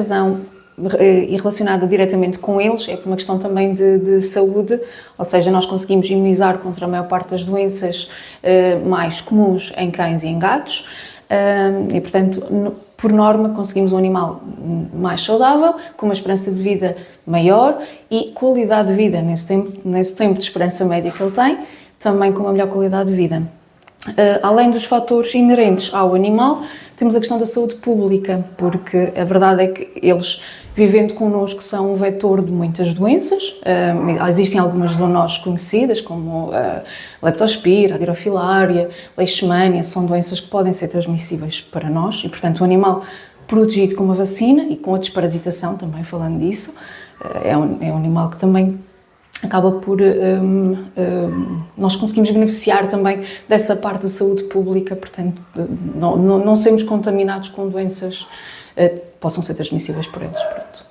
razão e relacionada diretamente com eles, é por uma questão também de saúde, ou seja, nós conseguimos imunizar contra a maior parte das doenças mais comuns em cães e em gatos, e portanto, por norma, conseguimos um animal mais saudável, com uma esperança de vida maior e qualidade de vida nesse tempo de esperança média que ele tem, também com uma melhor qualidade de vida. Além dos fatores inerentes ao animal, temos a questão da saúde pública, porque a verdade é que eles, vivendo connosco, são um vetor de muitas doenças. Existem algumas zoonoses conhecidas, como a leptospira, a dirofilária, leishmania, são doenças que podem ser transmissíveis para nós e, portanto, o animal protegido com uma vacina e com a desparasitação, também falando disso, é um animal que também acaba por nós conseguimos beneficiar também dessa parte da saúde pública, portanto, não sermos contaminados com doenças que possam ser transmissíveis por eles. Pronto.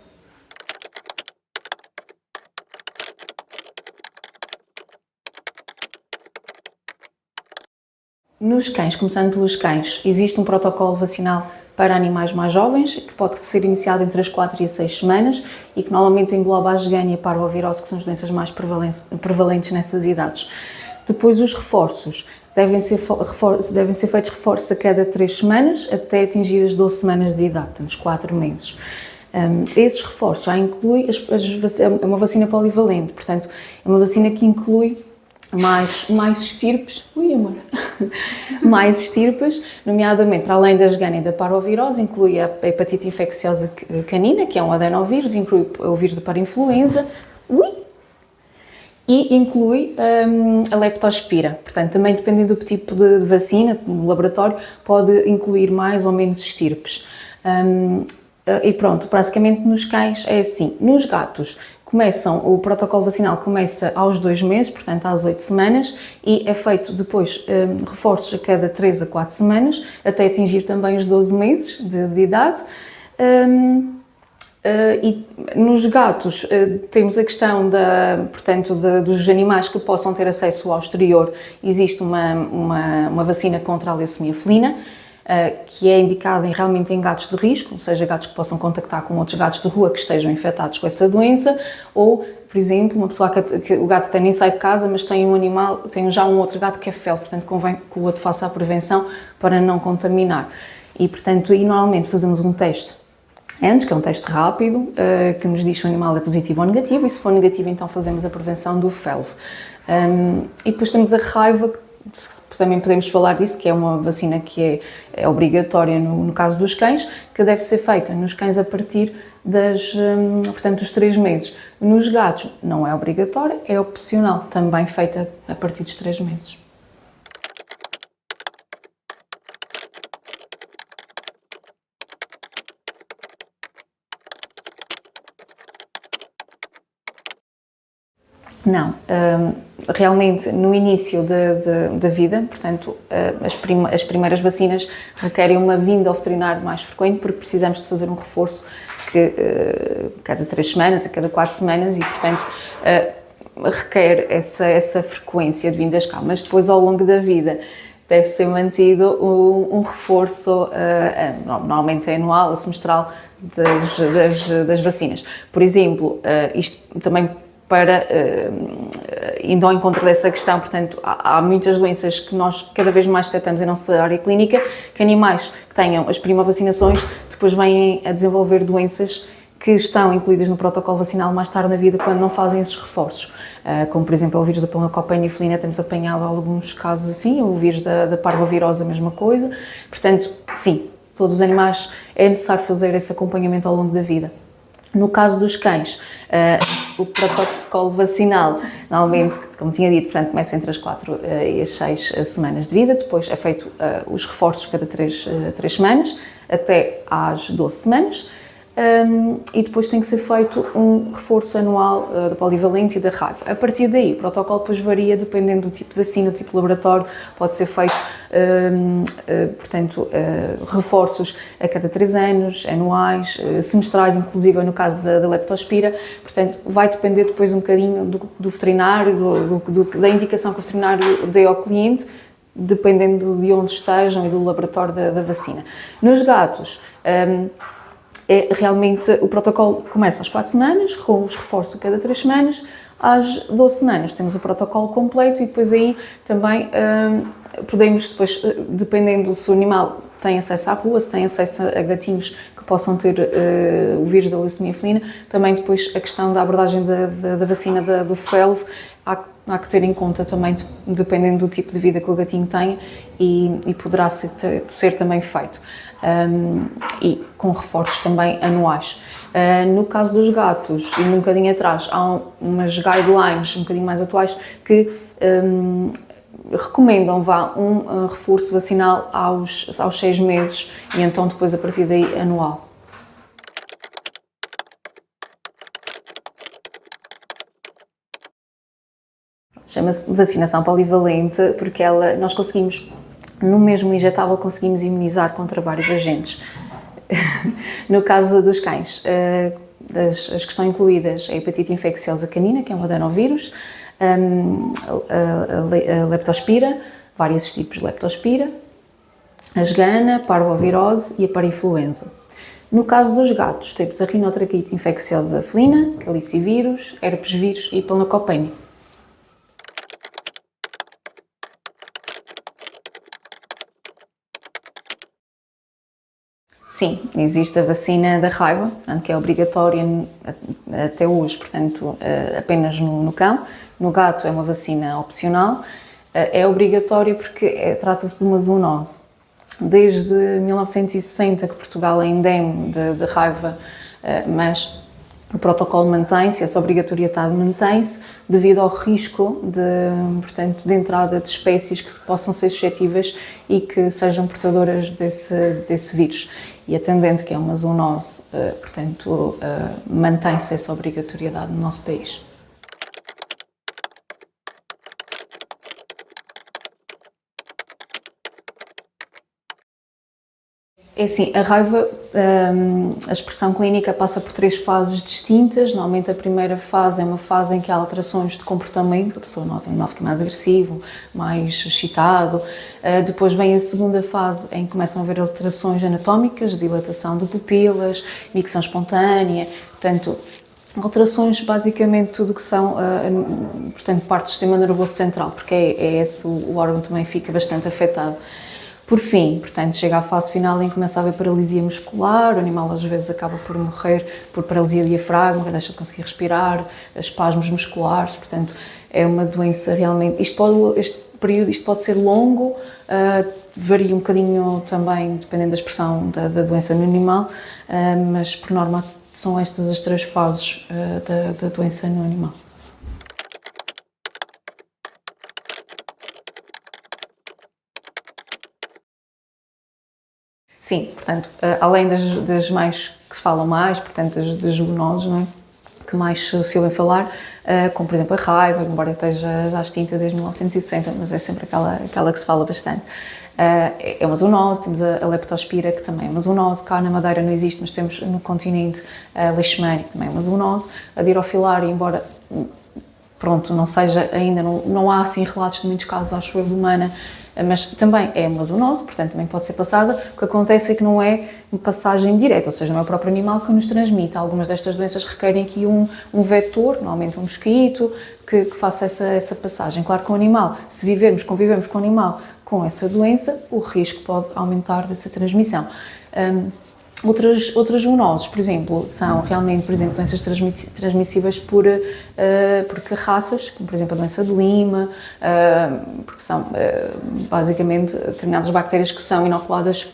Nos cães, começando pelos cães, existe um protocolo vacinal para animais mais jovens, que pode ser iniciado entre as 4 e as 6 semanas e que normalmente engloba a Gene e a parvovirose, que são as doenças mais prevalentes nessas idades. Depois, os reforços. Devem ser feitos reforços a cada 3 semanas até atingir as 12 semanas de idade, portanto, os 4 meses. Esses reforços já incluem, é uma vacina polivalente, portanto, é uma vacina que inclui mais estirpes, mais estirpes, nomeadamente, para além da Gene e da parvovirose, inclui a hepatite infecciosa canina, que é um adenovírus, inclui o vírus da parainfluenza, e inclui a leptospira. Portanto, também dependendo do tipo de vacina, no laboratório, pode incluir mais ou menos estirpes. E pronto, basicamente nos cães é assim. Nos gatos, o protocolo vacinal começa aos 2 meses, portanto às 8 semanas, e é feito depois reforços a cada 3 a 4 semanas, até atingir também os 12 meses de idade. E nos gatos temos a questão dos animais que possam ter acesso ao exterior. Existe uma vacina contra a leucemia felina, que é indicada realmente em gatos de risco, ou seja, gatos que possam contactar com outros gatos de rua que estejam infectados com essa doença, ou, por exemplo, uma pessoa que o gato até nem sai de casa, mas tem tem já um outro gato que é fel, portanto convém que o outro faça a prevenção para não contaminar. E, portanto, normalmente fazemos um teste antes, que é um teste rápido, que nos diz se o animal é positivo ou negativo, e se for negativo, então fazemos a prevenção do FeLV. E depois temos a raiva, que também podemos falar disso, que é uma vacina que é obrigatória no caso dos cães, que deve ser feita nos cães a partir dos 3 meses. Nos gatos não é obrigatória, é opcional, também feita a partir dos 3 meses. Não, realmente no início da vida, portanto, as primeiras vacinas requerem uma vinda ao veterinário mais frequente porque precisamos de fazer um reforço cada 3 semanas, a cada 4 semanas e, portanto, requer essa frequência de vindas cá, mas depois ao longo da vida deve ser mantido um reforço, normalmente anual ou semestral das vacinas. Por exemplo, isto também indo ao encontro dessa questão, portanto, há muitas doenças que nós cada vez mais detectamos em nossa área clínica, que animais que tenham as vacinações depois vêm a desenvolver doenças que estão incluídas no protocolo vacinal mais tarde na vida quando não fazem esses reforços. Como, por exemplo, o vírus da pneumococcus felina, temos apanhado alguns casos assim, o vírus da parvovirose, a mesma coisa. Portanto, sim, todos os animais é necessário fazer esse acompanhamento ao longo da vida. No caso dos cães, o protocolo vacinal, normalmente, como tinha dito, portanto, começa entre as 4 e as 6 semanas de vida, depois é feito os reforços cada 3 semanas, até às 12 semanas, e depois tem que ser feito um reforço anual da polivalente e da raiva. A partir daí, o protocolo depois varia dependendo do tipo de vacina, do tipo de laboratório, pode ser feito, reforços a cada 3 anos, anuais, semestrais, inclusive no caso da leptospira, portanto, vai depender depois um bocadinho do veterinário, da indicação que o veterinário dê ao cliente, dependendo de onde estejam e do laboratório da vacina. Nos gatos, realmente o protocolo começa às 4 semanas, com os reforços a cada 3 semanas, às 12 semanas temos o protocolo completo e depois aí também podemos depois, dependendo se o animal tem acesso à rua, se tem acesso a gatinhos que possam ter o vírus da leucemia felina, também depois a questão da abordagem da vacina do FELV, há que ter em conta também, dependendo do tipo de vida que o gatinho tem, e poderá ser também feito. E com reforços também anuais. No caso dos gatos, e um bocadinho atrás, há umas guidelines um bocadinho mais atuais que recomendam um reforço vacinal aos 6 meses e então depois a partir daí anual. Chama-se vacinação polivalente porque nós conseguimos, no mesmo injetável, conseguimos imunizar contra vários agentes. No caso dos cães, as que estão incluídas a hepatite infecciosa canina, que é um adenovírus, a leptospira, vários tipos de leptospira, a esgana, parvovirose e a parainfluenza. No caso dos gatos, temos a rinotraqueite infecciosa felina, calicivírus, herpesvírus e panleucopenia. Sim, existe a vacina da raiva, portanto, que é obrigatória até hoje, portanto, apenas no cão. No gato é uma vacina opcional. É obrigatória porque trata-se de uma zoonose. Desde 1960 que Portugal é endémico de raiva, mas o protocolo mantém-se, essa obrigatoriedade mantém-se devido ao risco de entrada de espécies que possam ser suscetíveis e que sejam portadoras desse vírus. E atendendo que é uma zoonose, portanto, mantém-se essa obrigatoriedade no nosso país. É assim, a raiva, a expressão clínica passa por 3 fases distintas. Normalmente a primeira fase é uma fase em que há alterações de comportamento, a pessoa nota o animal fica mais agressivo, mais excitado. Depois vem a segunda fase em que começam a haver alterações anatómicas, dilatação de pupilas, micção espontânea, portanto, alterações basicamente tudo que são, portanto, parte do sistema nervoso central, porque é esse o órgão também fica bastante afetado. Por fim, portanto, chega à fase final em que começa a haver paralisia muscular, o animal às vezes acaba por morrer por paralisia diafragmática, deixa de conseguir respirar, espasmos musculares, portanto, é uma doença realmente... Isto pode ser longo, varia um bocadinho também, dependendo da expressão da doença no animal, mas por norma são estas as 3 fases da doença no animal. Sim, portanto, além das mais que se falam mais, portanto, das zoonoses, não é? Que mais se ouvem falar, como por exemplo a raiva, embora esteja já extinta desde 1960, mas é sempre aquela que se fala bastante. É uma zoonose, temos a leptospira, que também é uma zoonose, cá na Madeira não existe, mas temos no continente a leishmania, que também é uma zoonose, a dirofilária, embora pronto, não seja ainda, não há assim relatos de muitos casos, acho eu, de humana, mas também é uma zoonose, portanto também pode ser passada. O que acontece é que não é uma passagem direta, ou seja, não é o próprio animal que nos transmite. Algumas destas doenças requerem aqui um vetor, normalmente um mosquito, que faça essa passagem. Claro que o animal, se convivemos com o animal com essa doença, o risco pode aumentar dessa transmissão. Outras zoonoses, por exemplo, são realmente, por exemplo, doenças transmissíveis por carraças, como por exemplo a doença de Lyme, porque são basicamente determinadas bactérias que são inoculadas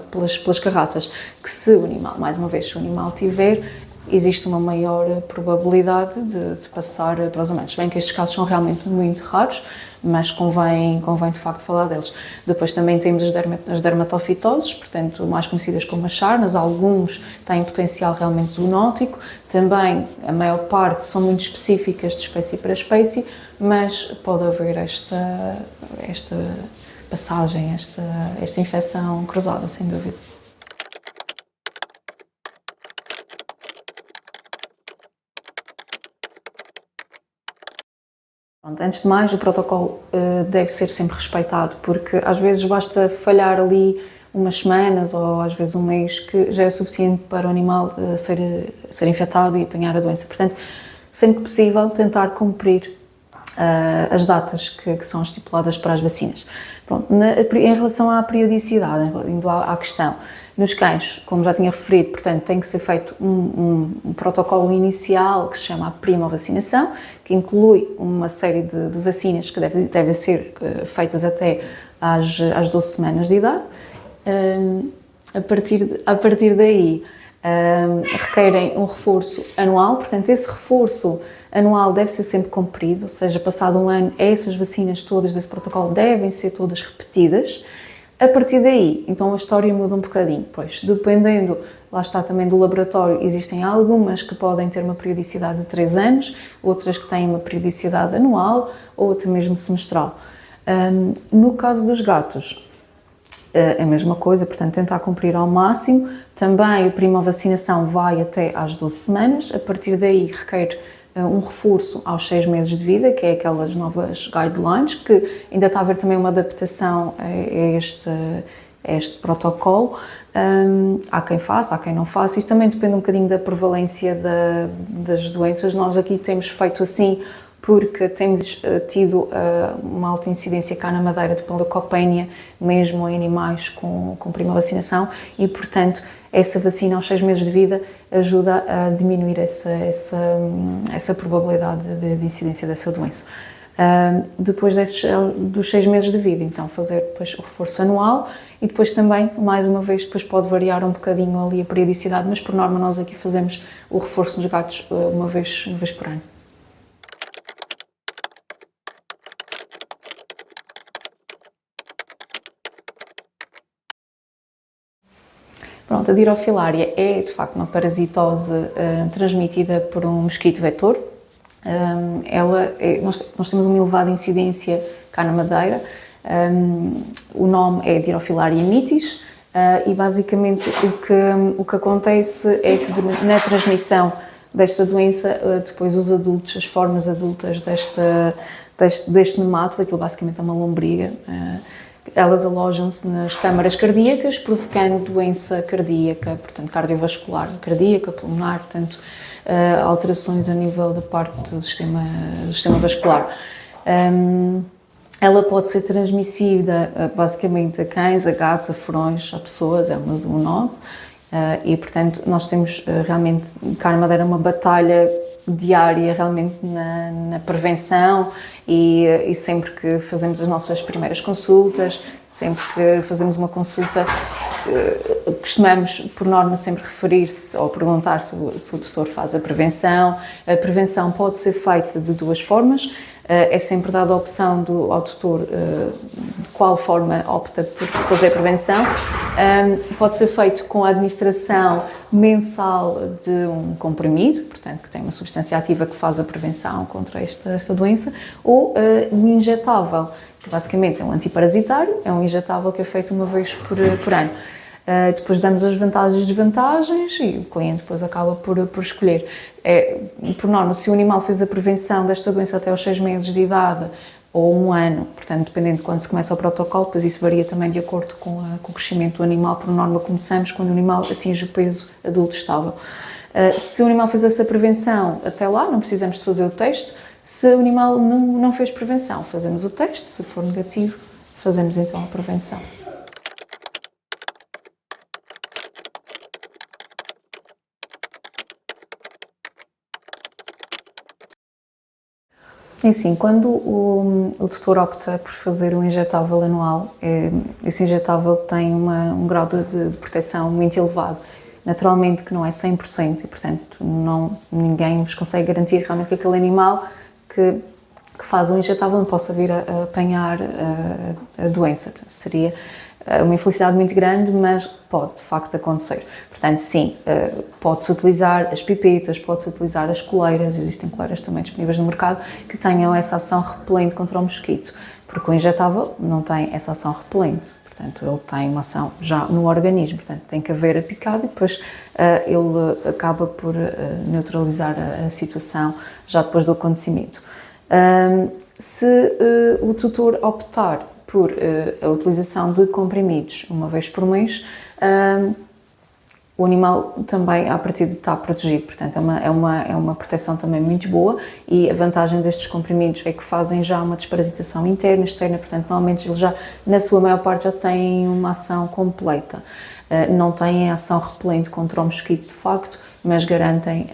pelas carraças, que se o animal tiver, existe uma maior probabilidade de passar para os humanos. Bem que estes casos são realmente muito raros, mas convém de facto falar deles. Depois também temos as dermatofitoses, portanto, mais conhecidas como as sarnas. Alguns têm potencial realmente zoonótico, também a maior parte são muito específicas de espécie para espécie, mas pode haver esta passagem, esta infecção cruzada, sem dúvida. Antes de mais, o protocolo deve ser sempre respeitado, porque às vezes basta falhar ali umas semanas ou às vezes um mês, que já é suficiente para o animal ser infectado e apanhar a doença. Portanto, sempre que possível, tentar cumprir as datas que são estipuladas para as vacinas. Pronto, em relação à periodicidade, indo à questão, nos cães, como já tinha referido, portanto, tem que ser feito um protocolo inicial que se chama a primovacinação, que inclui uma série de vacinas que devem ser feitas até às 12 semanas de idade. A partir daí, requerem um reforço anual, portanto, esse reforço anual deve ser sempre cumprido, ou seja, passado um ano, essas vacinas todas desse protocolo devem ser todas repetidas. A partir daí, então a história muda um bocadinho, pois dependendo, lá está também do laboratório, existem algumas que podem ter uma periodicidade de 3 anos, outras que têm uma periodicidade anual ou até mesmo semestral. No caso dos gatos, a mesma coisa, portanto, tentar cumprir ao máximo. Também a primovacinação vai até às 12 semanas, a partir daí requer um reforço aos 6 meses de vida, que é aquelas novas guidelines, que ainda está a haver também uma adaptação a este protocolo. Há quem faça, há quem não faça. Isso também depende um bocadinho da prevalência das doenças. Nós aqui temos feito assim porque temos tido uma alta incidência cá na Madeira de leucopenia, mesmo em animais com primovacinação, e, portanto, essa vacina aos 6 meses de vida ajuda a diminuir essa probabilidade de incidência dessa doença. Depois dos 6 meses de vida, então fazer depois o reforço anual, e depois também, mais uma vez, depois pode variar um bocadinho ali a periodicidade, mas por norma nós aqui fazemos o reforço nos gatos uma vez por ano. Pronto, a dirofilária é, de facto, uma parasitose transmitida por um mosquito vetor. Nós temos uma elevada incidência cá na Madeira. O nome é Dirofilaria mitis e, basicamente, o que acontece é que na transmissão desta doença, depois os adultos, as formas adultas deste nemato, daquilo basicamente é uma lombriga, elas alojam-se nas câmaras cardíacas, provocando doença cardíaca, portanto, cardiovascular, cardíaca, pulmonar, portanto, alterações a nível da parte do sistema vascular. Ela pode ser transmissida, basicamente, a cães, a gatos, a furões, a pessoas, é uma zoonose, e, portanto, nós temos realmente, cá na Madeira, uma batalha diária realmente na prevenção e sempre que fazemos as nossas primeiras consultas, sempre que fazemos uma consulta, costumamos, por norma, sempre referir-se ou perguntar se o tutor faz a prevenção. A prevenção pode ser feita de 2 formas. É sempre dada a opção ao tutor de qual forma opta por fazer a prevenção. Pode ser feito com a administração mensal de um comprimido, portanto, que tem uma substância ativa que faz a prevenção contra esta doença, ou um injetável, que basicamente é um antiparasitário, é um injetável que é feito uma vez por ano. Depois damos as vantagens e desvantagens e o cliente depois acaba por escolher. Por norma, se o animal fez a prevenção desta doença até aos 6 meses de idade ou 1 ano, portanto, dependendo de quando se começa o protocolo, depois isso varia também de acordo com o crescimento do animal. Por norma, começamos quando o animal atinge o peso adulto estável. Se o animal fez essa prevenção até lá, não precisamos de fazer o teste. Se o animal não fez prevenção, fazemos o teste. Se for negativo, fazemos então a prevenção. E sim, quando o tutor opta por fazer um injetável anual, esse injetável tem um grau de proteção muito elevado. Naturalmente que não é 100% e, portanto, ninguém vos consegue garantir realmente que aquele animal que faz um injetável não possa vir a apanhar a doença. Seria uma infelicidade muito grande, mas pode, de facto, acontecer. Portanto, sim, pode-se utilizar as pipetas, pode-se utilizar as coleiras, existem coleiras também disponíveis no mercado, que tenham essa ação repelente contra o mosquito, porque o injetável não tem essa ação repelente, portanto, ele tem uma ação já no organismo, portanto, tem que haver a picada e depois ele acaba por neutralizar a situação já depois do acontecimento. Se o tutor optar por a utilização de comprimidos uma vez por mês, o animal também, à partida, está protegido. Portanto, é uma proteção também muito boa, e a vantagem destes comprimidos é que fazem já uma desparasitação interna, externa. Portanto, normalmente eles já, na sua maior parte, já têm uma ação completa. Não têm a ação repelente contra o mosquito, de facto, mas garantem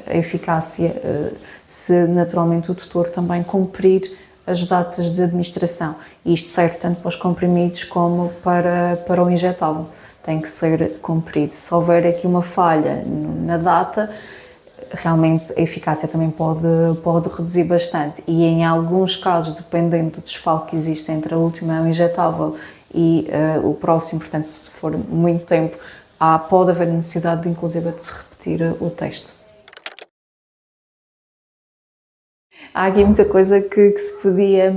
a eficácia se naturalmente o tutor também cumprir as datas de administração. E isto serve tanto para os comprimidos como para o injetável. Tem que ser cumprido. Se houver aqui uma falha na data, realmente a eficácia também pode reduzir bastante, e em alguns casos, dependendo do desfalque que existe entre a última injetável e o próximo, portanto, se for muito tempo, pode haver necessidade de, inclusive, de se repetir o teste. Há aqui muita coisa que se podia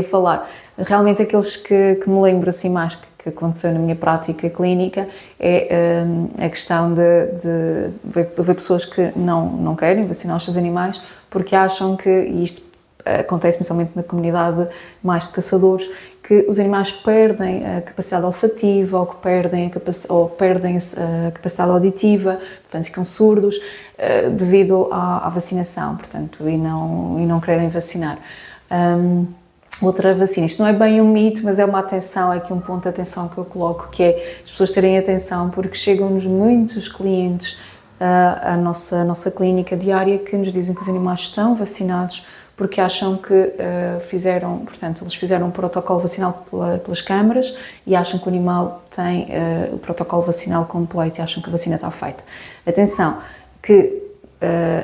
falar. Realmente, aqueles que me lembro assim mais que aconteceu na minha prática clínica é a questão de ver pessoas que não querem vacinar os seus animais porque acham que, e isto acontece principalmente na comunidade mais de caçadores, que os animais perdem a capacidade olfativa, ou que perdem a capacidade auditiva, portanto ficam surdos devido à vacinação, portanto, e não querem vacinar. Outra vacina, isto não é bem um mito, mas é uma atenção, é aqui um ponto de atenção que eu coloco, que é as pessoas terem atenção, porque chegam-nos muitos clientes à nossa clínica diária que nos dizem que os animais estão vacinados porque acham que eles fizeram um protocolo vacinal pelas câmaras e acham que o animal tem o protocolo vacinal completo e acham que a vacina está feita. Atenção, que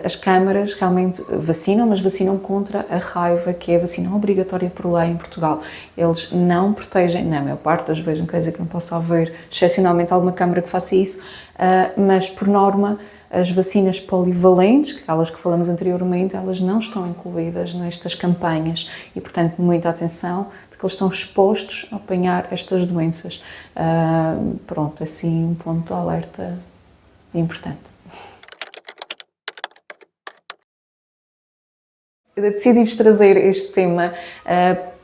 as câmaras realmente vacinam, mas vacinam contra a raiva, que é a vacina obrigatória por lei em Portugal. Eles não protegem, na maior parte das vezes, não quer dizer que não possa haver excepcionalmente alguma câmara que faça isso, mas por norma as vacinas polivalentes, aquelas que falamos anteriormente, elas não estão incluídas nestas campanhas e, portanto, muita atenção, porque eles estão expostos a apanhar estas doenças. Pronto, assim, um ponto de alerta importante. Eu decidi-vos trazer este tema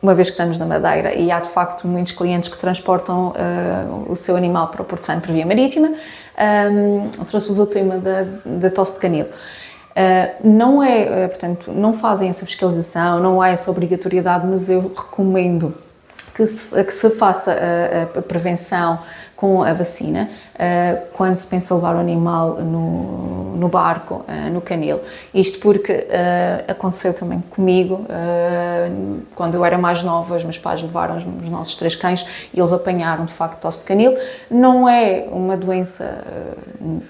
uma vez que estamos na Madeira e há de facto muitos clientes que transportam o seu animal para o Porto Santo por via marítima. Trouxe-vos o tema da tosse de canil. Não é, portanto, não fazem essa fiscalização, não há essa obrigatoriedade, mas eu recomendo que se faça a prevenção com a vacina quando se pensa levar o animal no barco, no canil. Isto porque aconteceu também comigo, quando eu era mais nova, os meus pais levaram os nossos 3 cães e eles apanharam de facto tosse de canil. Não é uma doença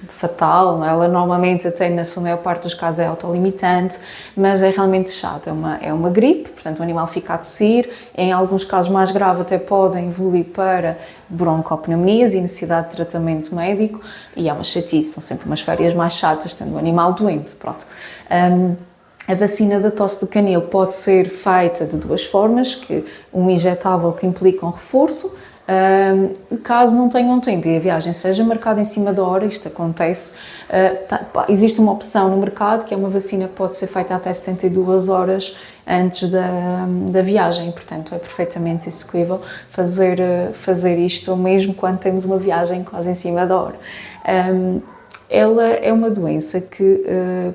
fatal, ela normalmente até na sua maior parte dos casos é autolimitante, mas é realmente chato, é uma gripe, portanto o animal fica a tossir, em alguns casos mais graves até podem evoluir para broncopneumonias e necessidade de tratamento médico, e é uma chatice, são sempre umas férias mais chatas, tendo o animal doente, pronto. A vacina da tosse do canil pode ser feita de 2 formas, que um injetável que implica um reforço, caso não tenham tempo e a viagem seja marcada em cima da hora, isto acontece, existe uma opção no mercado que é uma vacina que pode ser feita até 72 horas antes da viagem, portanto é perfeitamente execuível fazer isto mesmo quando temos uma viagem quase em cima da hora. Ela é uma doença que,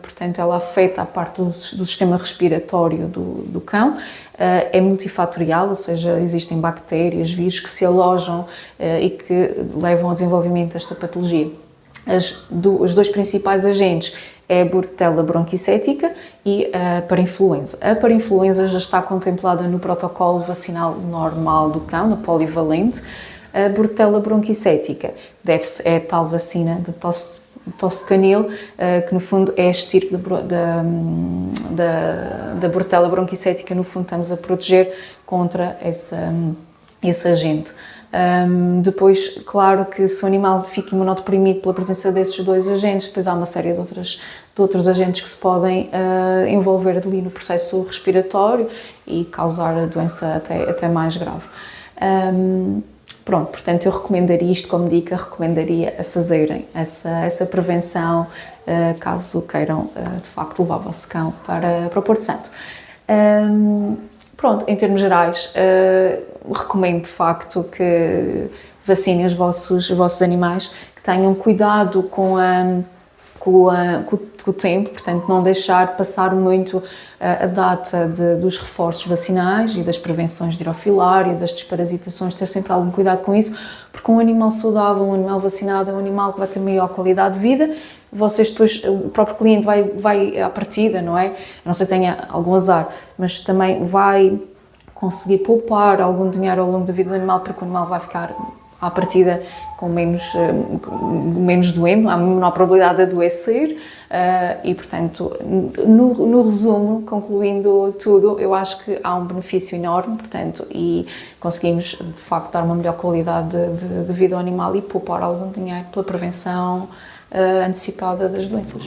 portanto, ela afeta a parte do sistema respiratório do cão, é multifatorial, ou seja, existem bactérias, vírus que se alojam e que levam ao desenvolvimento desta patologia. Os 2 principais agentes é a Bordetella bronquicética e a parainfluenza. A parainfluenza já está contemplada no protocolo vacinal normal do cão, no polivalente. A Bordetella bronquicética é a tal vacina de tosse de canil, que no fundo é a estirpe da Bordetella bronquicética, no fundo estamos a proteger contra esse agente. Depois, claro que se o animal fica imunodeprimido pela presença desses 2 agentes, depois há uma série de outros agentes que se podem envolver ali no processo respiratório e causar a doença até mais grave. Pronto, portanto, eu recomendaria isto como dica, recomendaria a fazerem essa prevenção caso queiram, de facto, levar o vosso cão para o Porto Santo. Pronto, em termos gerais, recomendo de facto que vacinem os vossos animais, que tenham cuidado com o tempo, portanto não deixar passar muito a data dos reforços vacinais e das prevenções de hirofilária, das desparasitações, ter sempre algum cuidado com isso, porque um animal saudável, um animal vacinado é um animal que vai ter maior qualidade de vida. Vocês depois, o próprio cliente vai à partida, não é? A não ser que tenha algum azar, mas também vai conseguir poupar algum dinheiro ao longo da vida do animal, porque o animal vai ficar à partida com menos doente, há menor probabilidade de adoecer e, portanto, no resumo, concluindo tudo, eu acho que há um benefício enorme, portanto, e conseguimos, de facto, dar uma melhor qualidade de vida ao animal e poupar algum dinheiro pela prevenção antecipada das doenças.